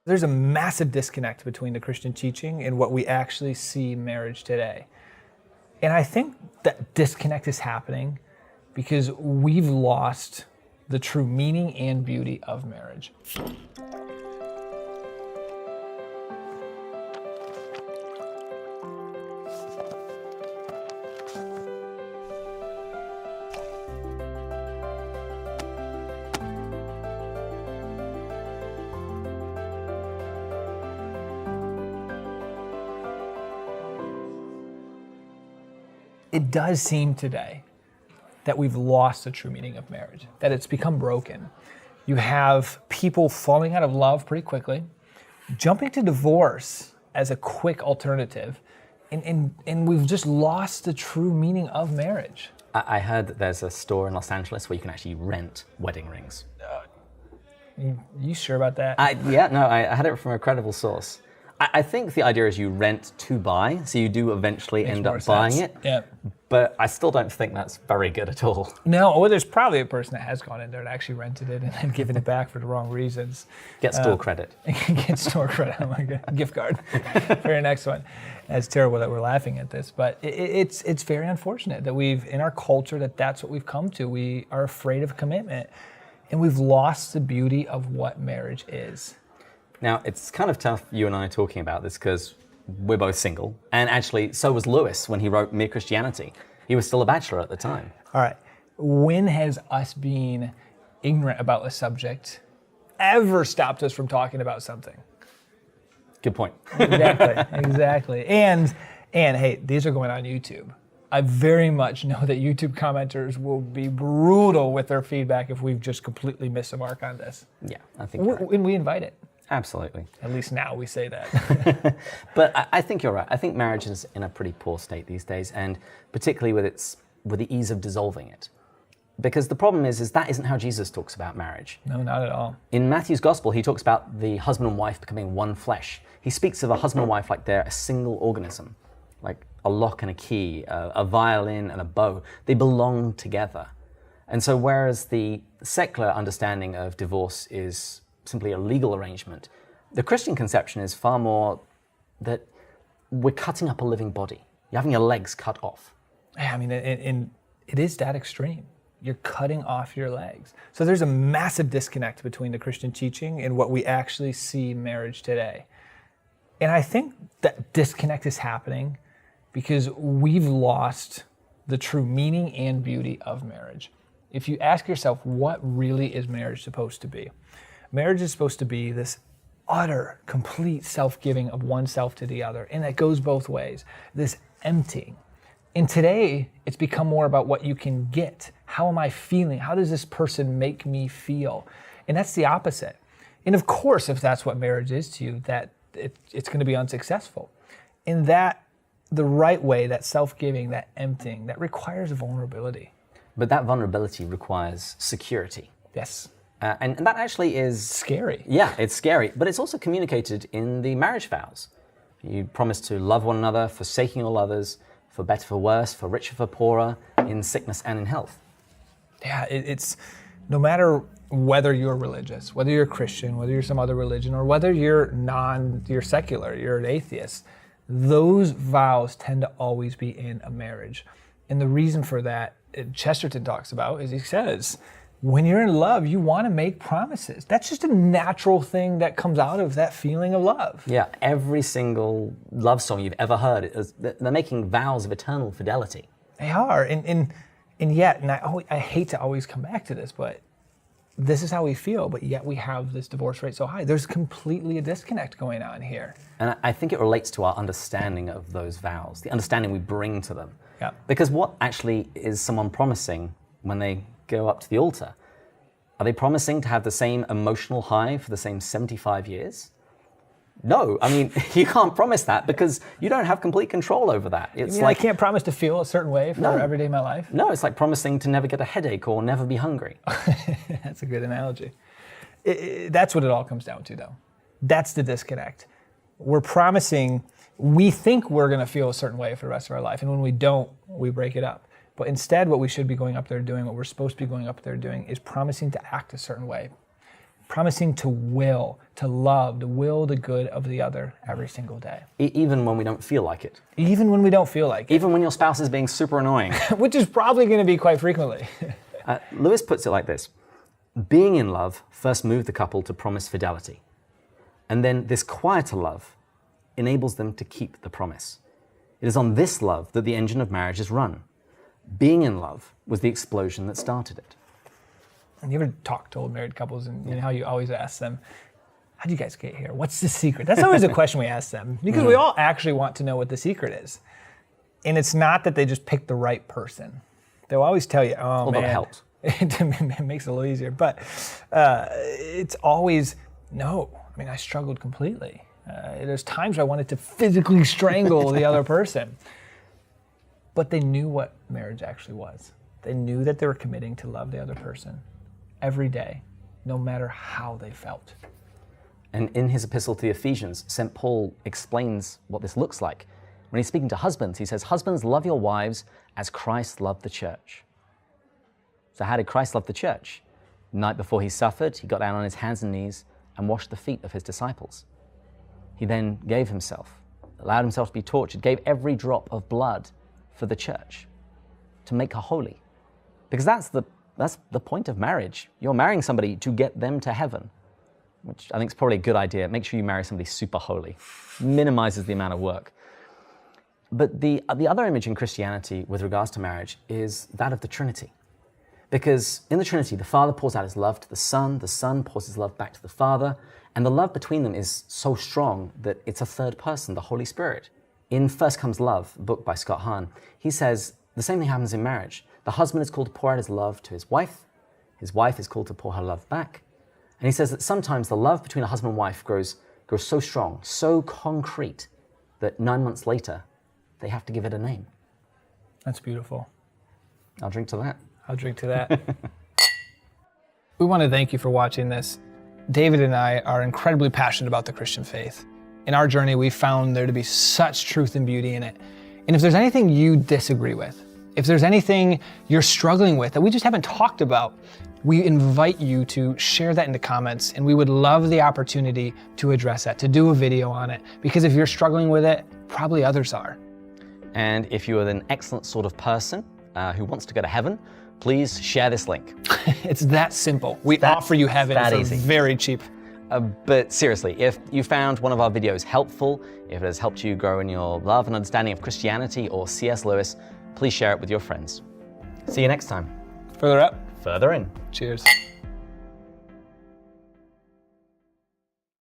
There's a massive disconnect between the Christian teaching and what we actually see marriage today. And I think that disconnect is happening because we've lost the true meaning and beauty of marriage. It does seem today that we've lost the true meaning of marriage, that it's become broken. You have people falling out of love pretty quickly, jumping to divorce as a quick alternative, and we've just lost the true meaning of marriage. I heard that there's a store in Los Angeles where you can actually rent wedding rings. You sure about that? I had it from a credible source. I think the idea is you rent to buy, so you do eventually end up buying it. Yeah. But I still don't think that's very good at all. No, well, there's probably a person that has gone in there and actually rented it and then given it back for the wrong reasons. Get store credit. Get store credit. Oh my God, gift card for your next one. It's terrible that we're laughing at this, but it's very unfortunate that in our culture, that's what we've come to. We are afraid of commitment, and we've lost the beauty of what marriage is. Now, it's kind of tough, you and I talking about this, because we're both single. And actually, so was Lewis when he wrote Mere Christianity. He was still a bachelor at the time. All right. When has us being ignorant about a subject ever stopped us from talking about something? Good point. Exactly. And hey, these are going on YouTube. I very much know that YouTube commenters will be brutal with their feedback if we've just completely missed the mark on this. Yeah, I think you're right. And we invite it. Absolutely. At least now we say that. But I think you're right. I think marriage is in a pretty poor state these days, and particularly with the ease of dissolving it. Because the problem is that isn't how Jesus talks about marriage. No, not at all. In Matthew's gospel, he talks about the husband and wife becoming one flesh. He speaks of a husband and wife like they're a single organism, like a lock and a key, a violin and a bow. They belong together. And so whereas the secular understanding of divorce is simply a legal arrangement, the Christian conception is far more that we're cutting up a living body. You're having your legs cut off. Yeah, I mean, it is that extreme. You're cutting off your legs. So there's a massive disconnect between the Christian teaching and what we actually see marriage today. And I think that disconnect is happening because we've lost the true meaning and beauty of marriage. If you ask yourself, what really is marriage supposed to be? Marriage is supposed to be this utter, complete self-giving of oneself to the other, and that goes both ways, this emptying. And today, it's become more about what you can get. How am I feeling? How does this person make me feel? And that's the opposite. And of course, if that's what marriage is to you, that it's going to be unsuccessful. And that, the right way, that self-giving, that emptying, that requires vulnerability. But that vulnerability requires security. Yes. And that actually is scary. Yeah, it's scary, but it's also communicated in the marriage vows. You promise to love one another, forsaking all others, for better, for worse, for richer, for poorer, in sickness and in health. Yeah, it's no matter whether you're religious, whether you're Christian, whether you're some other religion, or whether you're secular, you're an atheist, those vows tend to always be in a marriage. And the reason for that, Chesterton talks about, is he says, when you're in love, you want to make promises. That's just a natural thing that comes out of that feeling of love. Yeah, every single love song you've ever heard, they're making vows of eternal fidelity. They are, and yet, and I hate to always come back to this, but this is how we feel, but yet we have this divorce rate so high. There's completely a disconnect going on here. And I think it relates to our understanding of those vows, the understanding we bring to them. Yeah. Because what actually is someone promising when they go up to the altar? Are they promising to have the same emotional high for the same 75 years? No, I mean, you can't promise that because you don't have complete control over that. It's like I can't promise to feel a certain way for every day of my life? No, it's like promising to never get a headache or never be hungry. That's a good analogy. That's what it all comes down to, though. That's the disconnect. We're promising, we think we're going to feel a certain way for the rest of our life, and when we don't, we break it up. But instead, what we should be going up there doing, what we're supposed to be going up there doing, is promising to act a certain way. promising to will, to love, to will the good of the other every single day. Even when we don't feel like it. Even when we don't feel like it. Even when your spouse is being super annoying. Which is probably going to be quite frequently. Lewis puts it like this. Being in love first moved the couple to promise fidelity. And then this quieter love enables them to keep the promise. It is on this love that the engine of marriage is run. Being in love was the explosion that started it. And you ever talk to old married couples and you know how you always ask them, how'd you guys get here? What's the secret? That's always a question we ask them because we all actually want to know what the secret is. And it's not that they just picked the right person. They'll always tell you, oh Although man. it helps. It makes it a little easier. But it's always, no. I mean, I struggled completely. There's times I wanted to physically strangle the other person. But they knew what marriage actually was. They knew that they were committing to love the other person every day, no matter how they felt. And in his epistle to the Ephesians, St. Paul explains what this looks like. When he's speaking to husbands, he says, husbands, love your wives as Christ loved the church. So how did Christ love the church? The night before he suffered, he got down on his hands and knees and washed the feet of his disciples. He then gave himself, allowed himself to be tortured, gave every drop of blood for the church to make her holy. Because that's the point of marriage. You're marrying somebody to get them to heaven, which I think is probably a good idea. Make sure you marry somebody super holy. Minimizes the amount of work. But the other image in Christianity with regards to marriage is that of the Trinity. Because in the Trinity, the Father pours out his love to the Son pours his love back to the Father, and the love between them is so strong that it's a third person, the Holy Spirit. In First Comes Love, a book by Scott Hahn, he says the same thing happens in marriage. The husband is called to pour out his love to his wife is called to pour her love back. And he says that sometimes the love between a husband and wife grows so strong, so concrete, that 9 months later, they have to give it a name. That's beautiful. I'll drink to that. I'll drink to that. We want to thank you for watching this. David and I are incredibly passionate about the Christian faith. In our journey, we found there to be such truth and beauty in it. And if there's anything you disagree with, if there's anything you're struggling with that we just haven't talked about, we invite you to share that in the comments, and we would love the opportunity to address that, to do a video on it. Because if you're struggling with it, probably others are. And if you are an excellent sort of person who wants to go to heaven, please share this link. It's that simple. We offer you heaven for very cheap. But seriously, if you found one of our videos helpful, if it has helped you grow in your love and understanding of Christianity or C.S. Lewis, please share it with your friends. See you next time. Further up. Further in. Cheers.